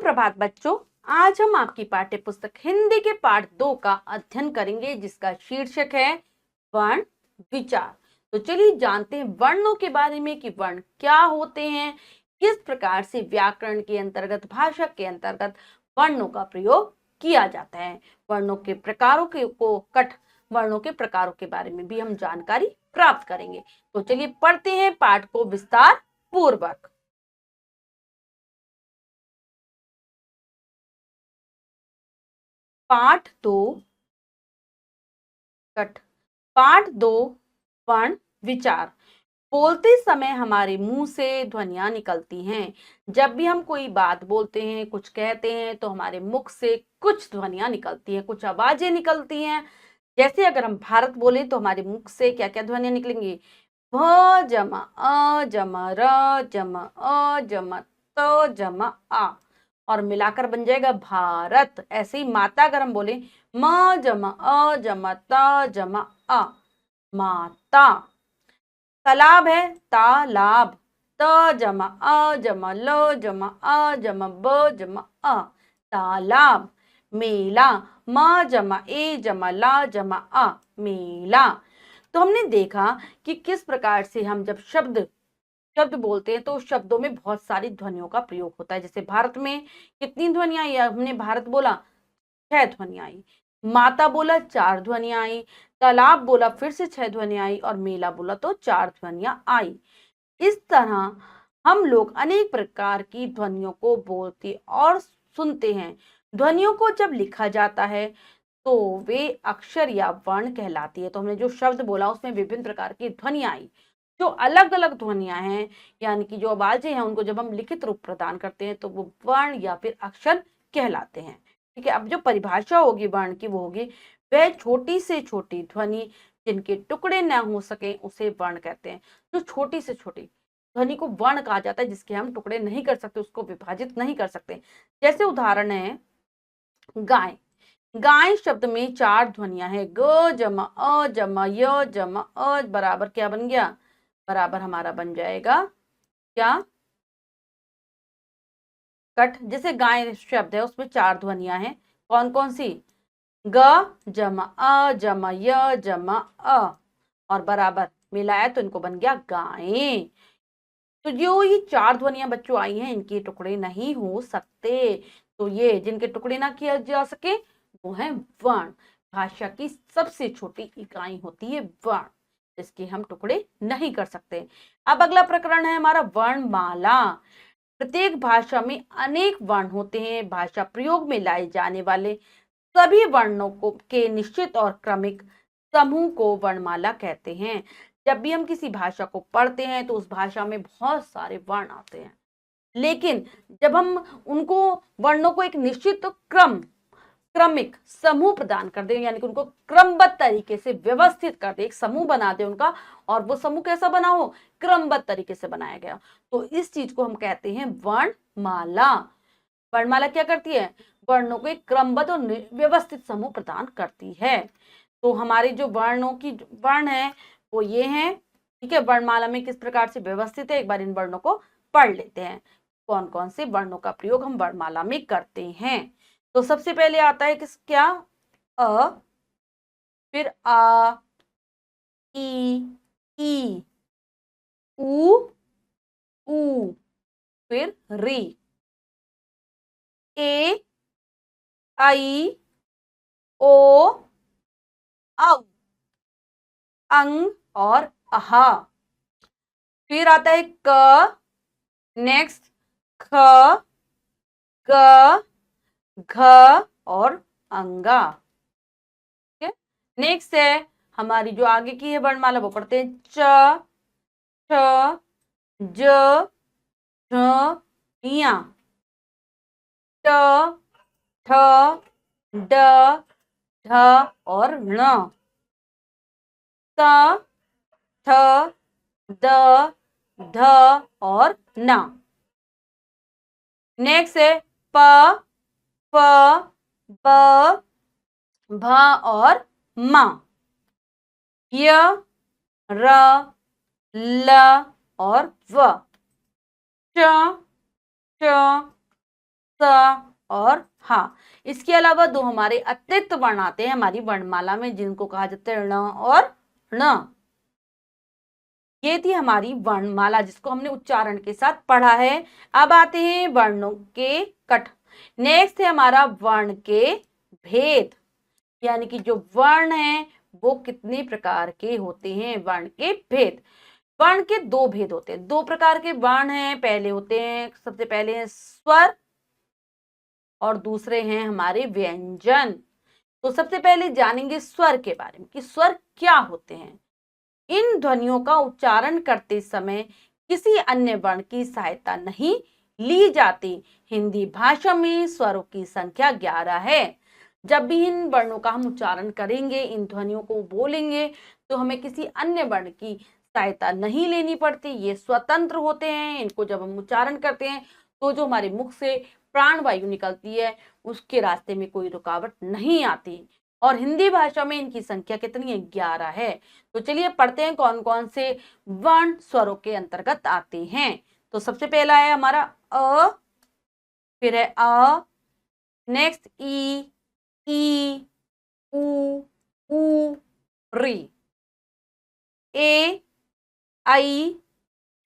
सुप्रभात बच्चों। आज हम आपकी पाठ्य पुस्तक हिंदी के पाठ 2 का अध्ययन करेंगे, जिसका शीर्षक है वर्ण विचार। तो चलिए जानते हैं वर्णों के बारे में कि वर्ण क्या होते हैं, किस प्रकार से व्याकरण के अंतर्गत, भाषा के अंतर्गत वर्णों का प्रयोग किया जाता है। वर्णों के प्रकारों वर्णों के प्रकारों के बारे में भी हम जानकारी प्राप्त करेंगे। तो चलिए पढ़ते हैं पाठ को विस्तार पूर्वक। पाठ दो वर्ण विचार। बोलते समय हमारे मुंह से ध्वनियां निकलती हैं। जब भी हम कोई बात बोलते हैं, कुछ कहते हैं, तो हमारे मुख से कुछ ध्वनियां निकलती हैं, कुछ आवाजें निकलती हैं। जैसे अगर हम भारत बोले तो हमारे मुख से क्या क्या ध्वनियां निकलेंगी? भ जमा अ जमा र जमा अ जमा त जमा आ, और मिलाकर बन जाएगा भारत। ऐसे ही माता अगर हम बोले म जमा अ जमा त जमा आ, माता। तालाब है तालाब, त जमा अ जमा ल जमा अ जमा ब जमा अ, तालाब। मेला, म जमा ए जमा ला जमा अ, मेला। तो हमने देखा कि किस प्रकार से हम जब शब्द शब्द बोलते हैं तो शब्दों में बहुत सारी ध्वनियों का प्रयोग होता है। जैसे भारत में कितनी ध्वनियां आई? हमने भारत बोला 6 ध्वनियां आई, माता बोला 4 ध्वनियां आई, तालाब बोला फिर से 6 ध्वनियां आई, और मेला बोला तो 4 ध्वनियां आई। इस तरह हम लोग अनेक प्रकार की ध्वनियों को बोलते और सुनते हैं। ध्वनियों को जब लिखा जाता है तो वे अक्षर या वर्ण कहलाती है। तो हमने जो शब्द बोला उसमें विभिन्न प्रकार की ध्वनियां आई। जो अलग अलग ध्वनियां हैं, यानी कि जो आवाजें हैं, उनको जब हम लिखित रूप प्रदान करते हैं तो वो वर्ण या फिर अक्षर कहलाते हैं। ठीक है, अब जो परिभाषा होगी वर्ण की वो होगी वह छोटी से छोटी ध्वनि जिनके टुकड़े न हो सके उसे वर्ण कहते हैं। जो छोटी से छोटी ध्वनि को वर्ण कहा जाता है, जिसके हम टुकड़े नहीं कर सकते, उसको विभाजित नहीं कर सकते। जैसे उदाहरण है गाय। गाय शब्द में 4 ध्वनियां हैं, ग जमा अ जमा य जमा अ बराबर क्या बन गया? बराबर हमारा बन जाएगा क्या? कट। जैसे गाय शब्द है उसमें 4 ध्वनियां हैं, कौन कौन सी? ग जमा अ जमा य जमा अ, और बराबर मिलाया तो इनको बन गया गायें। तो जो ये 4 ध्वनियां बच्चों आई हैं, इनके टुकड़े नहीं हो सकते। तो ये जिनके टुकड़े ना किया जा सके वो है वर्ण। भाषा की सबसे छोटी इकाई होती है वर्ण, इसके हम टुकड़े नहीं कर सकते। अब अगला प्रकरण है हमारा वर्णमाला। प्रत्येक भाषा में अनेक वर्ण होते हैं। भाषा प्रयोग में लाए जाने वाले सभी वर्णों को के निश्चित और क्रमिक समूह को वर्णमाला कहते हैं। जब भी हम किसी भाषा को पढ़ते हैं तो उस भाषा में बहुत सारे वर्ण आते हैं, लेकिन जब हम उनको वर्णों को एक निश्चित क्रमिक समूह प्रदान कर दें, यानी कि उनको क्रमबद्ध तरीके से व्यवस्थित कर दे, एक समूह बना दे उनका, और वो समूह कैसा बना हो? क्रमबद्ध तरीके से बनाया गया, तो इस चीज को हम कहते हैं वर्णमाला। वर्णमाला क्या करती है? वर्णों को एक क्रमबद्ध और व्यवस्थित समूह प्रदान करती है। तो हमारे जो वर्णों की वर्ण है वो ये हैं। ठीक है, वर्णमाला में किस प्रकार से व्यवस्थित है, एक बार इन वर्णों को पढ़ लेते हैं। कौन कौन से वर्णों का प्रयोग हम वर्णमाला में करते हैं? तो सबसे पहले आता है किस क्या? अ, फिर आ, ई, उ, फिर री, ए, आई, ओ, औ, अंग और अहा। फिर आता है क, नेक्स्ट ख, ग, घ और अंगा। ठीक है, नेक्स्ट है हमारी जो आगे की है वर्णमाला, वो पढ़ते हैं च, छ, ज, झ, ञ, ट, ठ, ड, ढ और ण, त, थ, द, ध और न। नेक्स्ट है प, फ, ब, भ और म, य, र, ल और व, च, च, और हा। इसके अलावा दो हमारे अतिरिक्त वर्ण आते हैं हमारी वर्णमाला में, जिनको कहा जाता है ण और ण। ये थी हमारी वर्णमाला जिसको हमने उच्चारण के साथ पढ़ा है। अब आते हैं वर्णों के कट। नेक्स्ट है हमारा वर्ण के भेद, यानी कि जो वर्ण है वो कितने प्रकार के होते हैं। वर्ण के भेद, वर्ण के दो भेद होते हैं, दो प्रकार के वर्ण हैं। पहले होते हैं, सबसे पहले है स्वर और दूसरे हैं हमारे व्यंजन। तो सबसे पहले जानेंगे स्वर के बारे में कि स्वर क्या होते हैं। इन ध्वनियों का उच्चारण करते समय किसी अन्य वर्ण की सहायता नहीं ली जाती। हिंदी भाषा में स्वरों की संख्या 11 है। जब भी इन वर्णों का हम उच्चारण करेंगे, इन ध्वनियों को बोलेंगे, तो हमें किसी अन्य वर्ण की सहायता नहीं लेनी पड़ती। ये स्वतंत्र होते हैं। इनको जब हम उच्चारण करते हैं तो जो हमारे मुख से प्राण वायु निकलती है उसके रास्ते में कोई रुकावट नहीं आती। और हिंदी भाषा में इनकी संख्या कितनी है? 11 है। तो चलिए पढ़ते हैं कौन कौन से वर्ण स्वरों के अंतर्गत आते हैं। तो सबसे पहला है हमारा अ, फिर है अ, नेक्स्ट ई, उ, ऊ, री, ए, आई,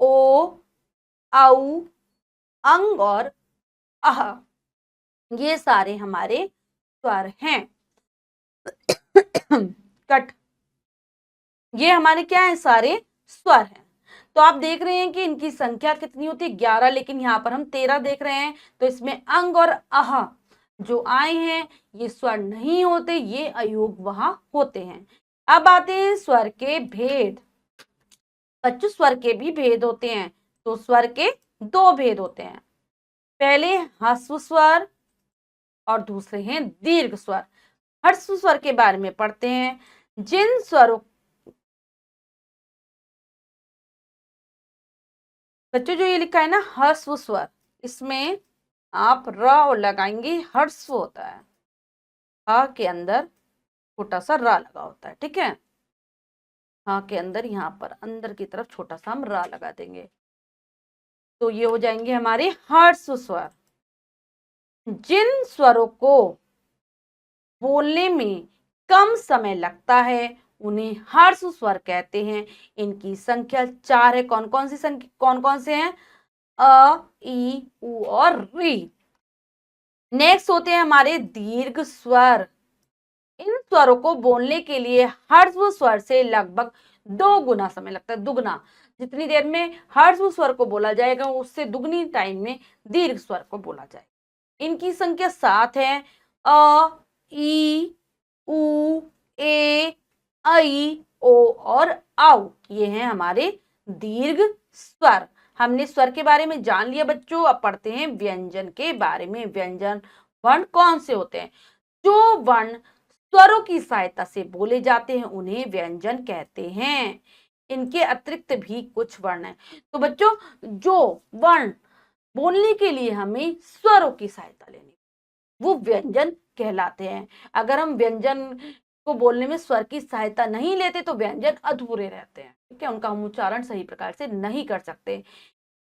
ओ, औ, अंग और अह। ये सारे हमारे स्वर हैं। कट, ये हमारे क्या है? सारे स्वर हैं। तो आप देख रहे हैं कि इनकी संख्या कितनी होती है? 11, लेकिन यहाँ पर हम 13 देख रहे हैं। तो इसमें अंग और अह जो आए हैं ये स्वर नहीं होते, ये अयोग वहां होते हैं। अब आते हैं स्वर के भेद। बच्चों स्वर के भी भेद होते हैं। तो स्वर के दो भेद होते हैं, पहले ह्रस्व स्वर और दूसरे हैं दीर्घ स्वर। ह्रस्व स्वर के बारे में पढ़ते हैं। जिन स्वरों, बच्चों जो ये लिखा है ना ह्रस्व स्वर, इसमें आप र लगाएंगे, ह्रस्व होता है। ह के अंदर छोटा सा र लगा होता है, ठीक है। ह के अंदर यहाँ पर अंदर की तरफ छोटा सा हम र लगा देंगे, तो ये हो जाएंगे हमारे ह्रस्व स्वर। जिन स्वरों को बोलने में कम समय लगता है उन्हें ह्रस्व स्वर कहते हैं। इनकी संख्या 4 है। कौन कौन सी संख्या, कौन कौन से हैं? अ, ई, उ और री। नेक्स्ट होते हैं हमारे दीर्घ स्वर। इन स्वरों को बोलने के लिए ह्रस्व स्वर से लगभग 2 गुना समय लगता है, दुगना। जितनी देर में ह्रस्व स्वर को बोला जाएगा उससे दुगनी टाइम में दीर्घ स्वर को बोला जाएगा। इनकी संख्या 7 है। अ, ई, उ, ए, ऐ, ओ और औ। ये हैं हमारे दीर्घ स्वर। हमने स्वर के बारे में जान लिया बच्चों। अब पढ़ते हैं व्यंजन के बारे में। व्यंजन वर्ण कौन से होते हैं? जो वर्ण स्वरों की सहायता से बोले जाते हैं उन्हें व्यंजन कहते हैं। इनके अतिरिक्त भी कुछ वर्ण हैं। तो बच्चों जो वर्ण बोलने के लिए हमें स्वरों की सहायता लेनी, वो व्यंजन कहलाते हैं। अगर हम व्यंजन को बोलने में स्वर की सहायता नहीं लेते तो व्यंजन अधूरे रहते हैं, ठीक है, उनका हम उच्चारण सही प्रकार से नहीं कर सकते।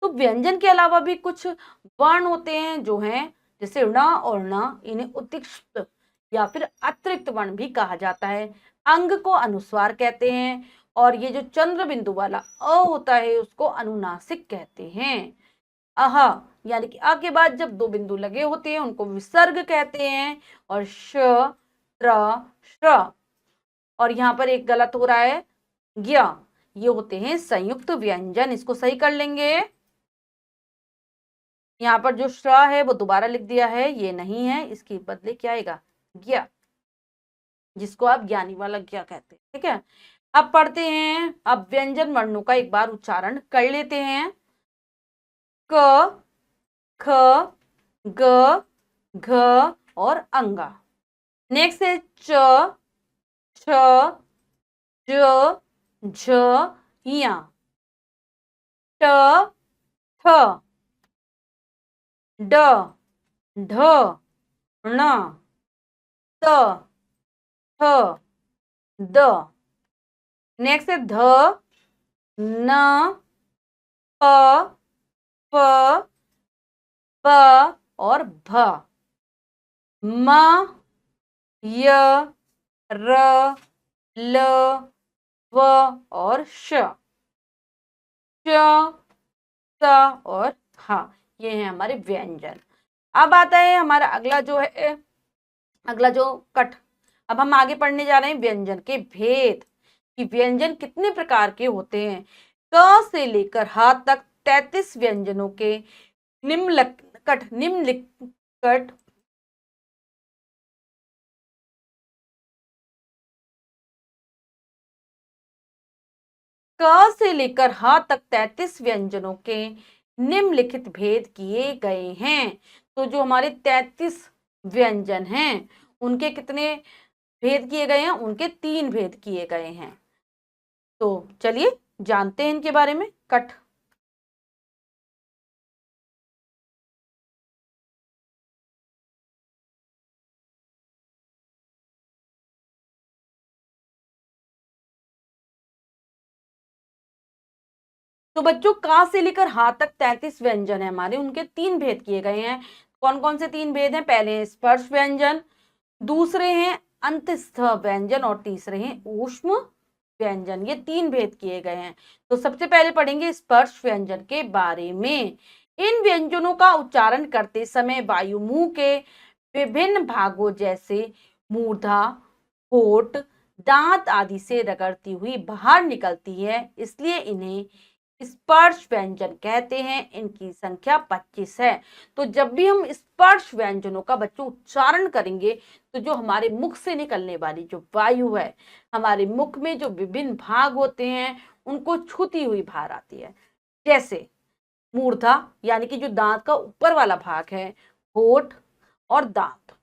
तो व्यंजन के अलावा भी कुछ वर्ण होते हैं जो हैं, जैसे ण और न, इन्हें उत्कृष्ट या फिर अतिरिक्त वर्ण भी कहा जाता है। अंग को अनुस्वार कहते हैं और ये जो चंद्र बिंदु वाला अ होता है उसको अनुनासिक कहते हैं। अह यानी कि अ के बाद जब दो बिंदु लगे होते हैं उनको विसर्ग कहते हैं। और श, त्र, श्र, और यहाँ पर एक गलत हो रहा है, ज्ञ, ये होते हैं संयुक्त व्यंजन। इसको सही कर लेंगे। यहाँ पर जो श्र है वो दोबारा लिख दिया है, ये नहीं है, इसके बदले क्या आएगा? ज्ञ, जिसको आप ज्ञानी वाला ज्ञ कहते हैं, ठीक है। अब पढ़ते हैं, अब व्यंजन वर्णों का एक बार उच्चारण कर लेते हैं। क, ख, ग, घ और अंगा। नेक्स्ट है च, छ, ज, झ, या, ट, थ, ड, ढ, ण, त, थ, द। नेक्स्ट है ध, न, प, फ, ब और भ। म, य, र, ल, व और श, च, स और ह। ये है हमारे व्यंजन। अब आता है हमारा अगला जो कट। अब हम आगे पढ़ने जा रहे हैं व्यंजन के भेद, कि व्यंजन कितने प्रकार के होते हैं। क से लेकर ह तक 33 व्यंजनों के निम्नलिखित क से लेकर ह तक 33 व्यंजनों के निम्नलिखित भेद किए गए हैं। तो जो हमारे 33 व्यंजन हैं, उनके कितने भेद किए गए हैं? उनके 3 भेद किए गए हैं। तो चलिए जानते हैं इनके बारे में। कट। तो बच्चों, का से लेकर हा तक 33 व्यंजन है हमारे, उनके 3 भेद किए गए हैं। कौन कौन से 3 भेद हैं? पहले है स्पर्श व्यंजन, दूसरे हैं अंतस्थ व्यंजन और तीसरे हैं ऊष्म व्यंजन। ये 3 भेद किए गए हैं। तो सबसे पहले पढ़ेंगे स्पर्श व्यंजन के बारे में। इन व्यंजनों का उच्चारण करते समय वायु मुंह के विभिन्न भागों जैसे मूर्धा, होठ, दांत आदि से रगड़ती हुई बाहर निकलती है, इसलिए इन्हें स्पर्श व्यंजन कहते हैं। इनकी संख्या 25 है। तो जब भी हम स्पर्श व्यंजनों का बच्चों उच्चारण करेंगे, तो जो हमारे मुख से निकलने वाली जो वायु है, हमारे मुख में जो विभिन्न भाग होते हैं, उनको छूती हुई बाहर आती है। जैसे मूर्धा, यानी कि जो दांत का ऊपर वाला भाग है, होठ और दांत,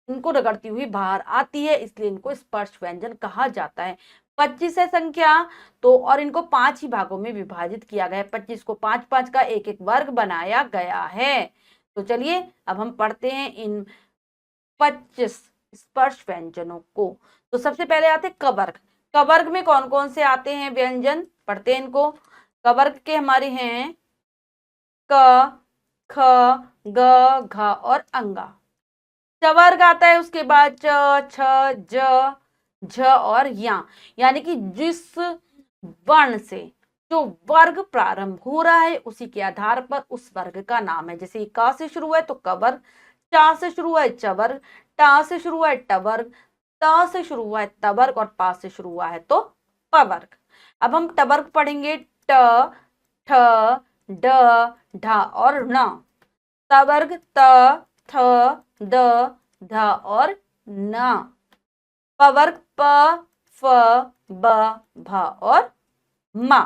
इनको रगड़ती हुई बाहर आती है, इसलिए इनको स्पर्श व्यंजन कहा जाता है। 25 है संख्या। तो और इनको 5 ही भागों में विभाजित किया गया है। 25 को 5-5 का एक वर्ग बनाया गया है। तो चलिए अब हम पढ़ते हैं इन 25 स्पर्श व्यंजनों को। तो सबसे पहले आते हैं कवर्ग। कवर्ग में कौन कौन से आते हैं व्यंजन? पढ़ते हैं इनको। कवर्ग के हमारे हैं क, ख, ग, घ और अंगा। चवर्ग आता है उसके बाद च, छ, ज, झ और या। यानी कि जिस वर्ण से जो वर्ग प्रारंभ हो रहा है, उसी के आधार पर उस वर्ग का नाम है। जैसे क से शुरू है तो कवर्ग, चा से शुरू है चवर्ग, टा से शुरू है टवर्ग, त से शुरू हुआ है तवर्ग और पा से शुरू हुआ है तो पवर्ग। अब हम टवर्ग पढ़ेंगे। ट, ठ, ड, ढ और ण। तवर्ग त, थ, द, ध और न। पवर्ग प, फ, ब, भ और म।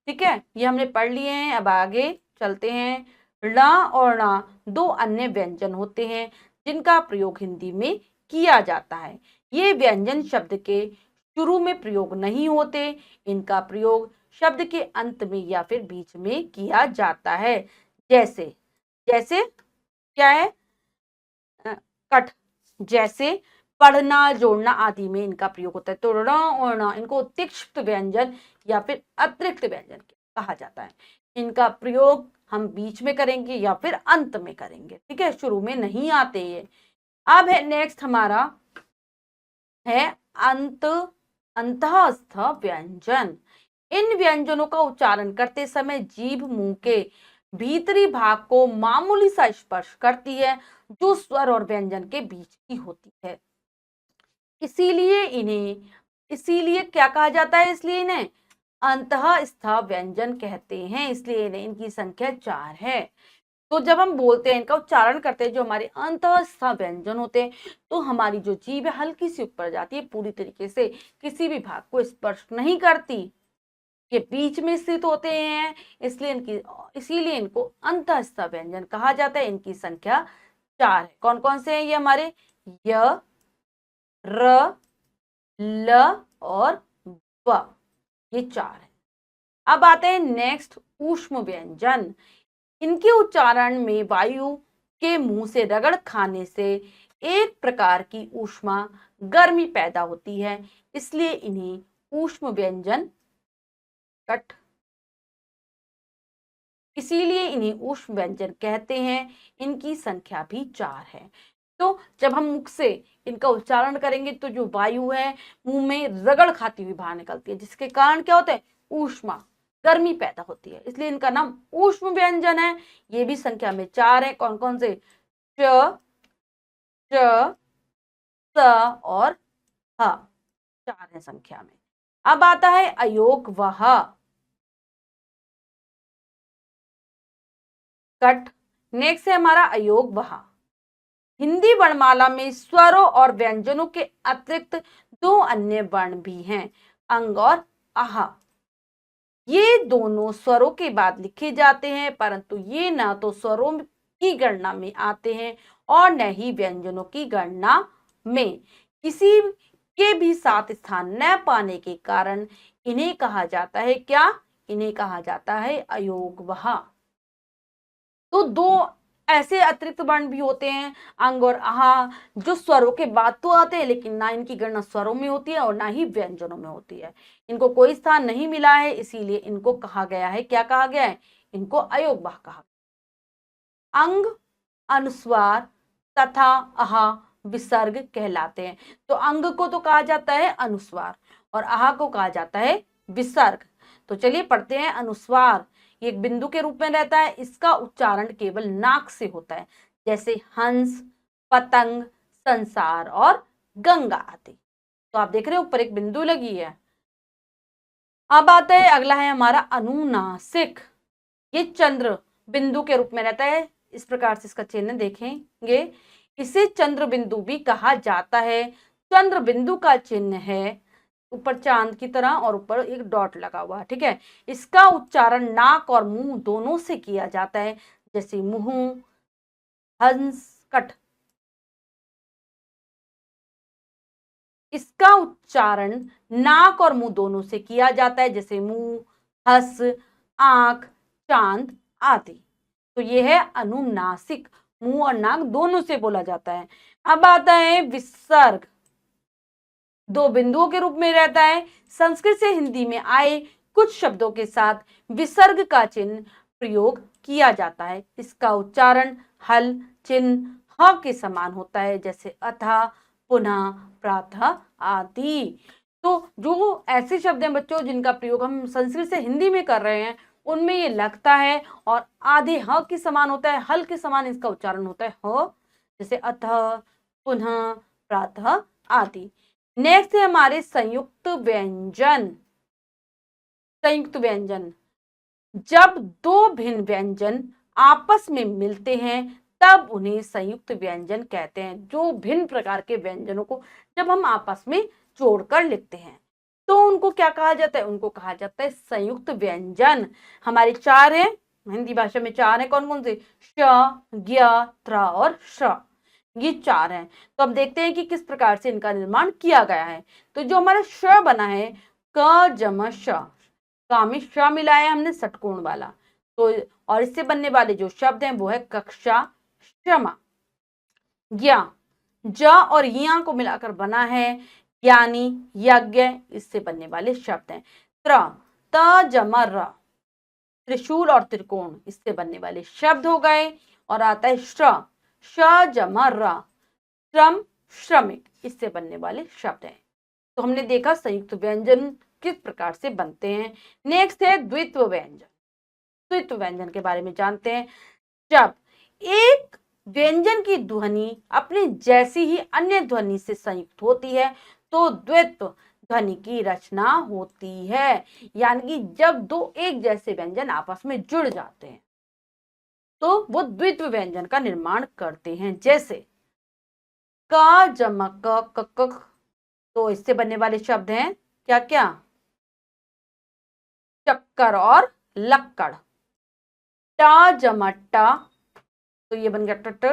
ठीक है, ये हमने पढ़ लिए हैं। अब आगे चलते हैं। ण और ण दो अन्य व्यंजन होते हैं जिनका प्रयोग हिंदी में किया जाता है। ये व्यंजन शब्द के शुरू में प्रयोग नहीं होते। इनका प्रयोग शब्द के अंत में या फिर बीच में किया जाता है। जैसे जैसे क्या है? कट। जैसे पढ़ना, जोड़ना आदि में इनका प्रयोग होता है। तो ण और ण इनको उत्तिष्ठ व्यंजन या फिर अतिरिक्त व्यंजन कहा जाता है। इनका प्रयोग हम बीच में करेंगे या फिर अंत में करेंगे। ठीक है, शुरू में नहीं आते ये। अब है नेक्स्ट हमारा है अंतःस्थ व्यंजन। इन व्यंजनों का उच्चारण करते समय जीभ मुंह के भीतरी भाग को मामूली सा स्पर्श करती है, जो स्वर और व्यंजन के बीच की होती है। इसीलिए क्या कहा जाता है? इसलिए इन्हें अंतःस्थ व्यंजन कहते हैं। इसलिए इनकी संख्या 4 है। तो जब हम बोलते हैं, इनका उच्चारण करते हैं, जो हमारे अंतःस्थ व्यंजन होते हैं, तो हमारी जो जीभ है हल्की सी ऊपर जाती है, पूरी तरीके से किसी भी भाग को स्पर्श नहीं करती। ये बीच में स्थित होते हैं, इसीलिए इनको अंतःस्थ व्यंजन कहा जाता है। इनकी संख्या 4 है। कौन कौन से हैं ये हमारे? य, र, ल और व। ये 4 है। अब आते हैं नेक्स्ट ऊष्म व्यंजन। इनके उच्चारण में वायु के मुंह से रगड़ खाने से एक प्रकार की ऊष्मा, गर्मी पैदा होती है, इसलिए इन्हें ऊष्म व्यंजन कट इसीलिए इन्हें ऊष्म व्यंजन कहते हैं। इनकी संख्या भी 4 है। तो जब हम मुख से इनका उच्चारण करेंगे तो जो वायु है मुंह में रगड़ खाती हुई बाहर निकलती है, जिसके कारण क्या होता है, ऊष्मा, गर्मी पैदा होती है, इसलिए इनका नाम ऊष्म व्यंजन है। ये भी संख्या में 4 है। कौन कौन से? च, च, स और ह, 4 है संख्या में। अब आता है अयोग वह। कट। नेक्स्ट है हमारा अयोग वह। हिंदी वर्णमाला में स्वरों और व्यंजनों के अतिरिक्त 2 अन्य वर्ण भी हैं, अंग और आह। ये दोनों स्वरों के बाद लिखे जाते हैं, परंतु ये ना तो स्वरों की गणना में आते हैं और न ही व्यंजनों की गणना में। किसी के भी साथ स्थान न पाने के कारण इन्हें कहा जाता है क्या? इन्हें कहा जाता है अयोगवह। तो 2 ऐसे अतिरिक्त वर्ण भी होते हैं, अंग और आहा, जो स्वरों के बाद तो आते हैं, लेकिन ना इनकी गणना स्वरों में होती है और ना ही व्यंजनों में होती है। इनको कोई स्थान नहीं मिला है, इसीलिए इनको कहा गया है, क्या कहा गया है? इनको अयोगवाह कहा। अंग, अनुस्वार तथा आहा विसर्ग कहलाते हैं। तो अंग को तो कहा जाता है अनुस्वार और आहा को कहा जाता है विसर्ग। तो चलिए पढ़ते हैं। अनुस्वार एक बिंदु के रूप में रहता है, इसका उच्चारण केवल नाक से होता है, जैसे हंस, पतंग, संसार और गंगा आदि। तो आप देख रहे हो ऊपर एक बिंदु लगी है। अब आता है अगला है हमारा अनुनासिक। ये चंद्र बिंदु के रूप में रहता है, इस प्रकार से इसका चिन्ह देखेंगे। इसे चंद्र बिंदु भी कहा जाता है। चंद्र बिंदु का चिन्ह है ऊपर चांद की तरह और ऊपर एक डॉट लगा हुआ, ठीक है। इसका उच्चारण नाक और मुंह दोनों से किया जाता है, जैसे मुंह, हंस, कट। इसका उच्चारण नाक और मुंह दोनों से किया जाता है, जैसे मुंह, हंस, आंख, चांद आदि। तो यह है अनुनासिक, मुंह और नाक दोनों से बोला जाता है। अब आता है विसर्ग। 2 बिंदुओं के रूप में रहता है। संस्कृत से हिंदी में आए कुछ शब्दों के साथ विसर्ग का चिन्ह प्रयोग किया जाता है। इसका उच्चारण हल चिन्ह ह के समान होता है, जैसे अथा, पुनः, प्रातः आदि। तो जो ऐसे शब्द हैं बच्चों जिनका प्रयोग हम संस्कृत से हिंदी में कर रहे हैं, उनमें ये लगता है और आधे ह के समान होता है, हल के समान इसका उच्चारण होता है ह, जैसे अतः, पुनः, प्रातः आदि। नेक्स्ट है हमारे संयुक्त व्यंजन। संयुक्त व्यंजन, जब 2 भिन्न व्यंजन आपस में मिलते हैं तब उन्हें संयुक्त व्यंजन कहते हैं। जो भिन्न प्रकार के व्यंजनों को जब हम आपस में जोड़कर लिखते हैं तो उनको क्या कहा जाता है? उनको कहा जाता है संयुक्त व्यंजन। हमारे 4 हैं, हिंदी भाषा में 4 हैं। कौन कौन से? श, ज्ञ, त्र और श। ये 4 हैं। तो अब देखते हैं कि किस प्रकार से इनका निर्माण किया गया है। तो जो हमारा श बना है, क जम श, का में श मिलाया है हमने षटकोण वाला। तो और इससे बनने वाले जो शब्द हैं वो है कक्षा, क्षमा। ज्ञा, ज और या को मिलाकर बना है ज्ञानी, यज्ञ, इससे बनने वाले शब्द हैं। त्र, त जम र, त्रिशूल और त्रिकोण, इससे बनने वाले शब्द हो गए। और आता है श्र, श जम र, श्रम, श्रमिक, इससे बनने वाले शब्द हैं। तो हमने देखा संयुक्त व्यंजन किस प्रकार से बनते हैं। नेक्स्ट है द्वित्व व्यंजन। द्वित्व व्यंजन के बारे में जानते हैं। जब एक व्यंजन की ध्वनि अपने जैसी ही अन्य ध्वनि से संयुक्त होती है तो द्वित्व ध्वनि की रचना होती है। यानी कि जब 2 एक जैसे व्यंजन आपस में जुड़ जाते हैं तो वो द्वित्व व्यंजन का निर्माण करते हैं। जैसे क जम क, तो इससे बनने वाले शब्द हैं क्या क्या? चक्कर और लक्कड़। टा जम टा, तो ये बन गया टट,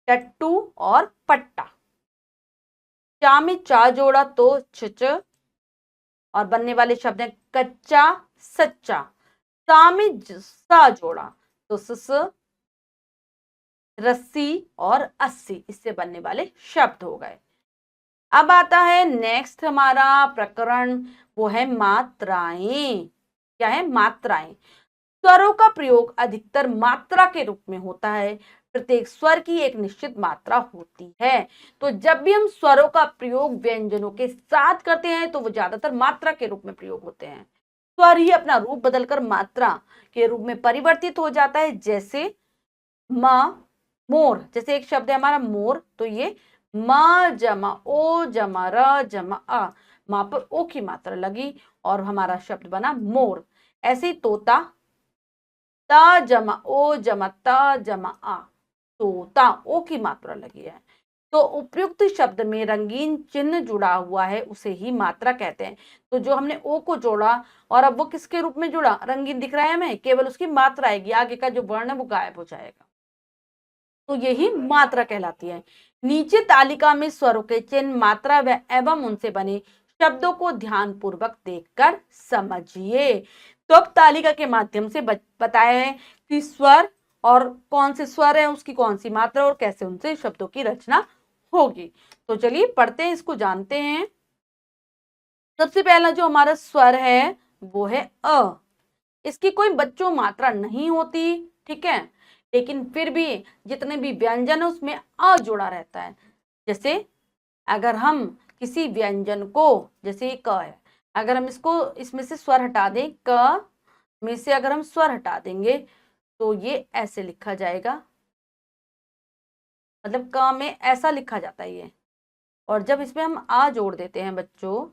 टट्टू और पट्टा। चा में चा जोड़ा तो चच, और बनने वाले शब्द हैं कच्चा, सच्चा। सा में सा जोड़ा तो सस, रस्सी और अस्सी, इससे बनने वाले शब्द हो गए। अब आता है नेक्स्ट हमारा प्रकरण, वो है मात्राएं। क्या है? मात्राएं। स्वरों का प्रयोग अधिकतर मात्रा के रूप में होता है। प्रत्येक स्वर की एक निश्चित मात्रा होती है। तो जब भी हम स्वरों का प्रयोग व्यंजनों के साथ करते हैं तो वो ज्यादातर मात्रा के रूप में प्रयोग होते हैं। स्वर ही अपना रूप बदलकर मात्रा के रूप में परिवर्तित हो जाता है। जैसे म, मोर, जैसे एक शब्द है हमारा मोर, तो ये म जमा ओ जमा र जमा आ, मां पर ओ की मात्रा लगी और हमारा शब्द बना मोर। ऐसे ही तोता, ता जमा ओ जमा ता जमा आ, तोता, ओ की मात्रा लगी है। तो उपयुक्त शब्द में रंगीन चिन्ह जुड़ा हुआ है, उसे ही मात्रा कहते हैं। तो जो हमने ओ को जोड़ा और अब वो किसके रूप में जुड़ा, रंगीन दिख रहा है हमें, केवल उसकी मात्रा आएगी, आगे का जो वर्ण है वो गायब हो जाएगा, तो यही मात्रा कहलाती है। नीचे तालिका में स्वरों के चिन्ह, मात्रा व एवं उनसे बने शब्दों को ध्यान पूर्वक देखकर समझिए। तो अब तालिका के माध्यम से बताया है कि स्वर और कौन से स्वर है, उसकी कौन सी मात्रा और कैसे उनसे शब्दों की रचना होगी। तो चलिए पढ़ते हैं, इसको जानते हैं। सबसे पहला जो हमारा स्वर है वो है अ। इसकी कोई बच्चों मात्रा नहीं होती, ठीक है, लेकिन फिर भी जितने भी व्यंजन है उसमें अ जुड़ा रहता है। जैसे अगर हम किसी व्यंजन को, जैसे क है, अगर हम इसको इसमें से स्वर हटा दें, क में से अगर हम स्वर हटा देंगे तो ये ऐसे लिखा जाएगा, मतलब क में ऐसा लिखा जाता है ये। और जब इसमें हम आ जोड़ देते हैं बच्चों,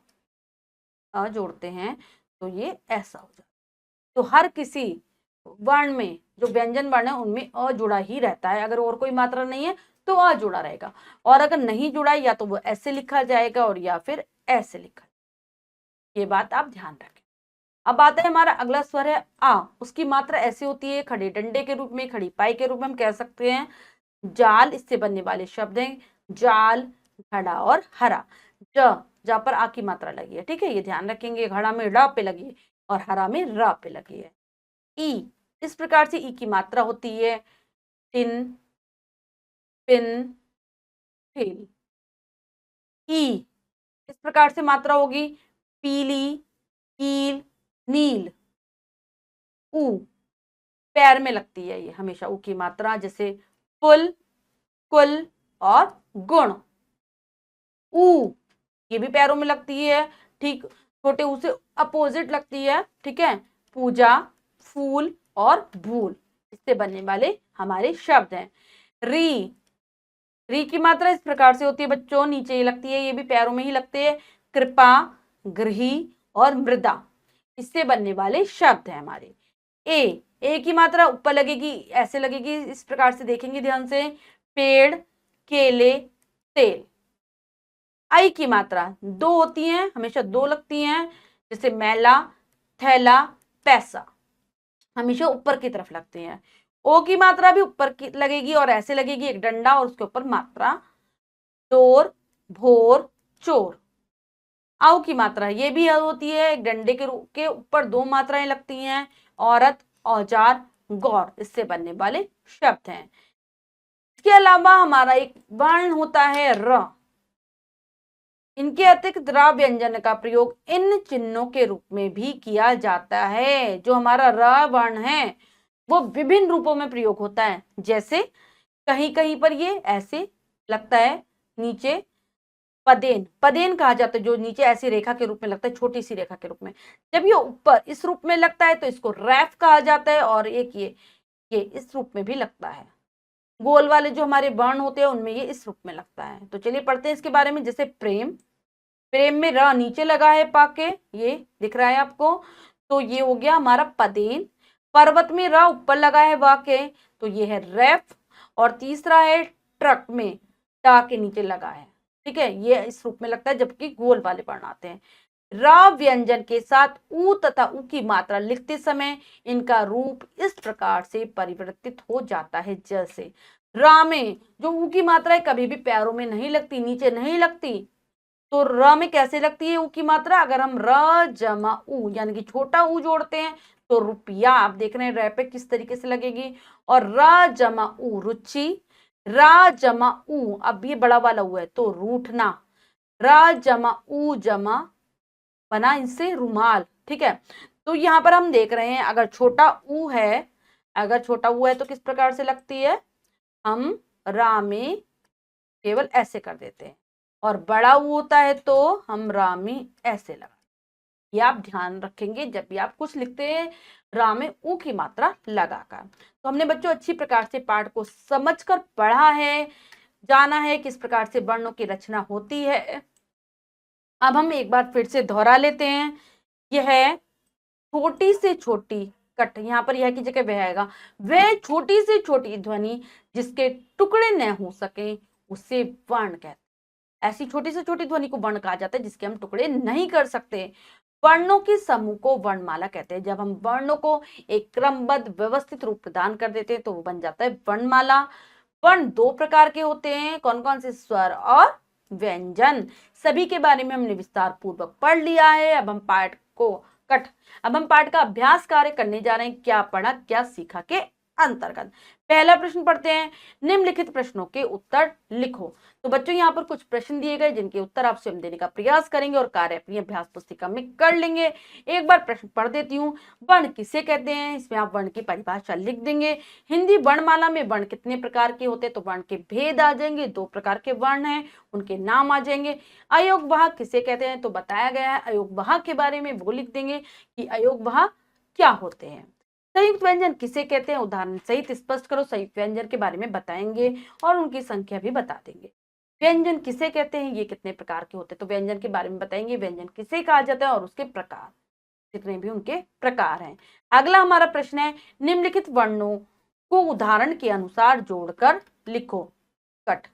आ जोड़ते हैं तो ये ऐसा हो जाता है। तो हर किसी वर्ण में जो व्यंजन वर्ण है उनमें अ जुड़ा ही रहता है। अगर और कोई मात्रा नहीं है तो अ जुड़ा रहेगा, और अगर नहीं जुड़ा या तो वो ऐसे लिखा जाएगा और या फिर ऐसे लिखा। ये बात आप ध्यान रखें। अब आता है हमारा अगला स्वर है आ। उसकी मात्रा ऐसी होती है, खड़े डंडे के रूप में, खड़ी पाई के रूप में हम कह सकते हैं। जाल, इससे बनने वाले शब्द हैं जाल, घड़ा और हरा। जा पर आ की मात्रा लगी है, ठीक है, ये ध्यान रखेंगे। घड़ा में ड़ पे लगी है और हरा में र पे लगी है। ई, इस प्रकार से ई की मात्रा होती है टिन, पिन, ठेल। ई, इस प्रकार से मात्रा होगी पीली, कील, नील। ऊ, पैर में लगती है ये हमेशा ऊ की मात्रा, जैसे फुल, कुल और गुण। ऊ, ये भी पैरों में लगती है, ठीक, छोटे ऊ से अपोजिट लगती है, ठीक है। पूजा, फूल और भूल, इससे बनने वाले हमारे शब्द हैं। री, री की मात्रा इस प्रकार से होती है बच्चों, नीचे ही लगती है, ये भी पैरों में ही लगते हैं। कृपा, गृही और मृदा, इससे बनने वाले शब्द हैं हमारे। ए की मात्रा ऊपर लगेगी, ऐसे लगेगी, इस प्रकार से देखेंगे ध्यान से, पेड़, केले, तेल। आई की मात्रा दो होती है, हमेशा दो लगती हैं, जैसे मैला, थैला, पैसा, हमेशा ऊपर की तरफ लगते हैं। ओ की मात्रा भी ऊपर की लगेगी और ऐसे लगेगी, एक डंडा और उसके ऊपर मात्रा, चोर, भोर, चोर। आओ की मात्रा ये भी होती है, एक डंडे के ऊपर दो मात्राएं लगती हैं, औरत, औजार, गौर, इससे बनने वाले शब्द हैं। इसके अलावा हमारा एक वर्ण होता है र। इनके अतिरिक्त र व्यंजन का प्रयोग इन चिन्हों के रूप में भी किया जाता है। जो हमारा र वर्ण है वो विभिन्न रूपों में प्रयोग होता है। जैसे कहीं कहीं पर ये ऐसे लगता है, नीचे पदेन, पदेन कहा जाता है, जो नीचे ऐसी रेखा के रूप में लगता है, छोटी सी रेखा के रूप में। जब ये ऊपर इस रूप में लगता है तो इसको रैफ कहा जाता है, और एक ये इस रूप में भी लगता है। गोल वाले जो हमारे वर्ण होते हैं उनमें ये इस रूप में लगता है। तो चलिए पढ़ते हैं इसके बारे में। जैसे प्रेम, प्रेम में र नीचे लगा है पाके, ये दिख रहा है आपको, तो ये हो गया हमारा पदेन। पर्वत में र ऊपर लगा है वाके, तो ये है रेफ। और तीसरा है ट्रक में टा के नीचे लगा है, ठीक है, ये इस रूप में लगता है, जबकि गोल वाले वर्ण आते हैं। र व्यंजन के साथ ऊ तथा ऊ की मात्रा लिखते समय इनका रूप इस प्रकार से परिवर्तित हो जाता है। जैसे र में जो ऊ की मात्रा है कभी भी पैरों में नहीं लगती, नीचे नहीं लगती, तो र में कैसे लगती है ऊ की मात्रा, अगर हम र जमा ऊ यानी कि छोटा ऊ जोड़ते हैं तो रुपया, आप देख रहे हैं र पे किस तरीके से लगेगी। और र जमा ऊ रुचि, रा जमा ऊ, अब ये बड़ा वाला ऊ है तो रूठना, रा जमा ऊ जमा बना इनसे रुमाल, ठीक है। तो यहाँ पर हम देख रहे हैं अगर छोटा ऊ है, अगर छोटा ऊ है तो किस प्रकार से लगती है, हम रा में केवल ऐसे कर देते हैं, और बड़ा ऊ होता है तो हम रा में ऐसे लगा। ये आप ध्यान रखेंगे जब भी आप कुछ लिखते हैं रा में ऊ की मात्रा लगाकर। तो हमने बच्चों अच्छी प्रकार से पाठ को समझकर पढ़ा है, जाना है किस प्रकार से वर्णों की रचना होती है। अब हम एक बार फिर से दोहरा लेते हैं। यह छोटी से छोटी कट, यहाँ पर यह की जगह वह आएगा, वह छोटी से छोटी ध्वनि जिसके टुकड़े न हो सके उसे वर्ण कहते हैं। ऐसी छोटी से छोटी ध्वनि को वर्ण कहा जाता है जिसके हम टुकड़े नहीं कर सकते। वर्णों के समूह को वर्णमाला कहते हैं। जब हम वर्णों को एक क्रमबद्ध व्यवस्थित रूप प्रदान कर देते हैं तो वो बन जाता है वर्णमाला। वर्ण दो प्रकार के होते हैं, कौन कौन से, स्वर और व्यंजन। सभी के बारे में हमने विस्तार पूर्वक पढ़ लिया है। अब हम पाठ का अभ्यास कार्य करने जा रहे हैं, क्या पढ़ा क्या सीखा के अंतर्गत। पहला प्रश्न पढ़ते हैं, निम्नलिखित प्रश्नों के उत्तर लिखो। तो बच्चों यहाँ पर कुछ प्रश्न दिए गए जिनके उत्तर आप स्वयं देने का प्रयास करेंगे और कार्य अपनी अभ्यास पुस्तिका में कर लेंगे। एक बार प्रश्न पढ़ देती हूँ। वर्ण किसे कहते हैं, इसमें आप वर्ण की परिभाषा लिख देंगे। हिंदी वर्णमाला में वर्ण कितने प्रकार के होते हैं, तो वर्ण के भेद आ जाएंगे, 2 प्रकार के वर्ण हैं, उनके नाम आ जाएंगे। अयोग वाहक किसे कहते हैं, तो बताया गया है। अयोग वाहक के बारे में वो लिख देंगे कि अयोग वाहक क्या होते हैं। संयुक्त व्यंजन किसे कहते हैं, उदाहरण सहित स्पष्ट करो। संयुक्त व्यंजन के बारे में बताएंगे और उनकी संख्या भी बता देंगे। व्यंजन किसे कहते हैं, ये कितने प्रकार के होते हैं, तो व्यंजन के बारे में बताएंगे। व्यंजन किसे कहा जाता है और उसके प्रकार, जितने भी उनके प्रकार हैं। अगला हमारा प्रश्न है, निम्नलिखित वर्णों को उदाहरण के अनुसार जोड़कर लिखो। कट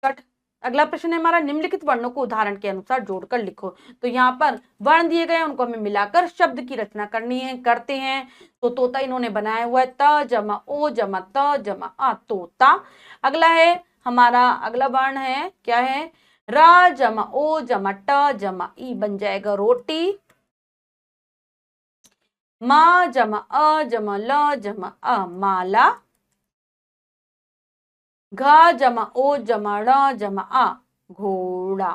कट अगला प्रश्न है हमारा, निम्नलिखित वर्णों को उदाहरण के अनुसार जोड़कर लिखो। तो यहाँ पर वर्ण दिए गए उनको हमें मिलाकर शब्द की रचना करनी है, करते हैं। तो तोता इन्होंने बनाया हुआ है, त जमा ओ जमा त जमा आ, तोता। अगला है हमारा, अगला वर्ण है क्या है, रा जमा ओ जमा ट जमा ई, बन जाएगा रोटी। मा जमा अ जमा ल जमा अ, माला। घ जमा ओ जमा ड़ जमा आ, घोड़ा।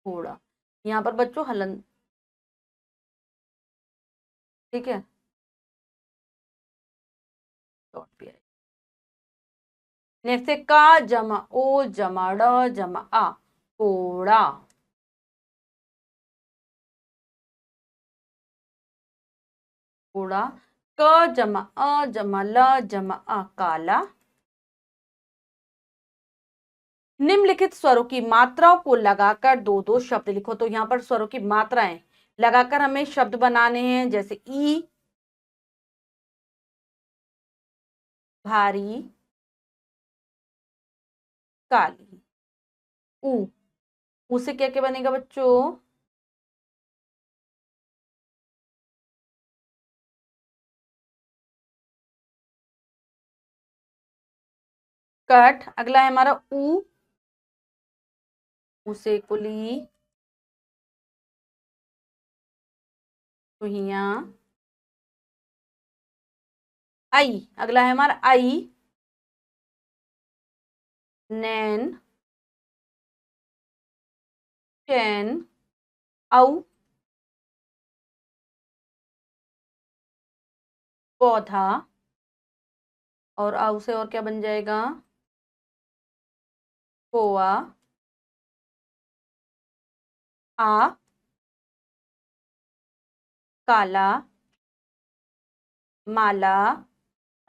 घोड़ा यहाँ पर बच्चों हलन, ठीक है, डॉट भी है। नेक्स्ट है का जमा ओ जमा ड़ जमा आ, कोड़ा। कोड़ा। क जमा अ जमा ल जमा आ, काला। निम्नलिखित स्वरों की मात्राओं को लगाकर दो दो शब्द लिखो। तो यहाँ पर स्वरों की मात्राएं लगाकर हमें शब्द बनाने हैं, जैसे ई भारी, काली। ऊ, ऊ से क्या क्या बनेगा बच्चों, कट। अगला है हमारा ऊ, उसे कुली, सुइया। आई, अगला है हमारा आई, नैन, चैन। औ, पौधा। और औ से और क्या बन जाएगा, कोआ। आ, काला, माला।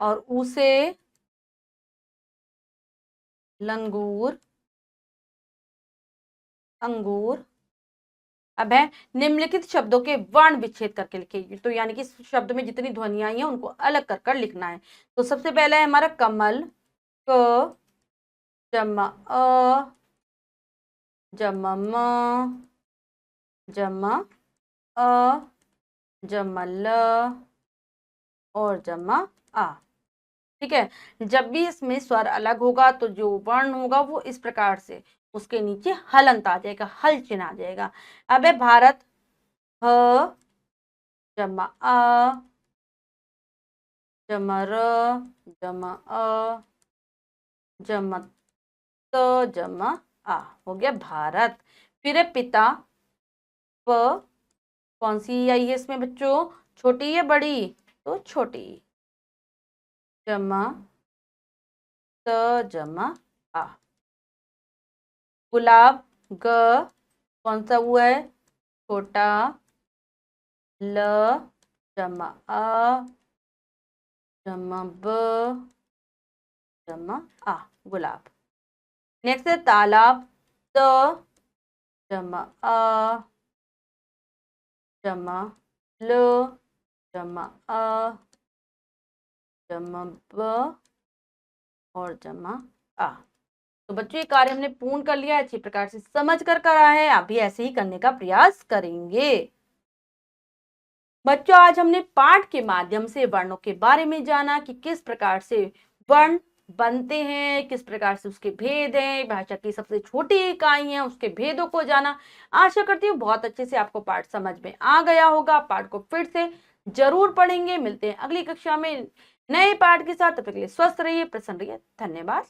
और ऊ से लंगूर, अंगूर। अब है, निम्नलिखित शब्दों के वर्ण विच्छेद करके लिखिए। तो यानी कि शब्द में जितनी ध्वनियां आई हैं उनको अलग कर कर लिखना है। तो सबसे पहला है हमारा कमल, क जमा अ जमा म जमा अ जमा ल और जमा आ। ठीक है, जब भी इसमें स्वर अलग होगा तो जो वर्ण होगा वो इस प्रकार से उसके नीचे हलंत आ जाएगा, हल चिन्ह आ जाएगा। अब है भारत, ह जमा अ जमा र जमा अ जमा त जमा आ हो गया भारत। फिर है पिता, प, कौन सी आई है इसमें बच्चों, छोटी या बड़ी, तो छोटी, जमा त जमा आ। गुलाब, ग, कौन सा हुआ है, छोटा, ल, जमा अ, जमा ब, जमा आ, गुलाब। नेक्स्ट है तालाब, त, जमा अ, जमा ल, जमा अ, जमा ब और जमा आ। तो बच्चों ये कार्य हमने पूर्ण कर लिया, अच्छी प्रकार से समझ कर करा है, आप भी ऐसे ही करने का प्रयास करेंगे। बच्चों आज हमने पाठ के माध्यम से वर्णों के बारे में जाना कि किस प्रकार से वर्ण बनते हैं, किस प्रकार से उसके भेद हैं, भाषा की सबसे छोटी इकाई है उसके भेदों को जाना। आशा करती हूँ बहुत अच्छे से आपको पाठ समझ में आ गया होगा। पाठ को फिर से जरूर पढ़ेंगे। मिलते हैं अगली कक्षा में नए पाठ के साथ। तब तक के लिए स्वस्थ रहिए, प्रसन्न रहिए। धन्यवाद।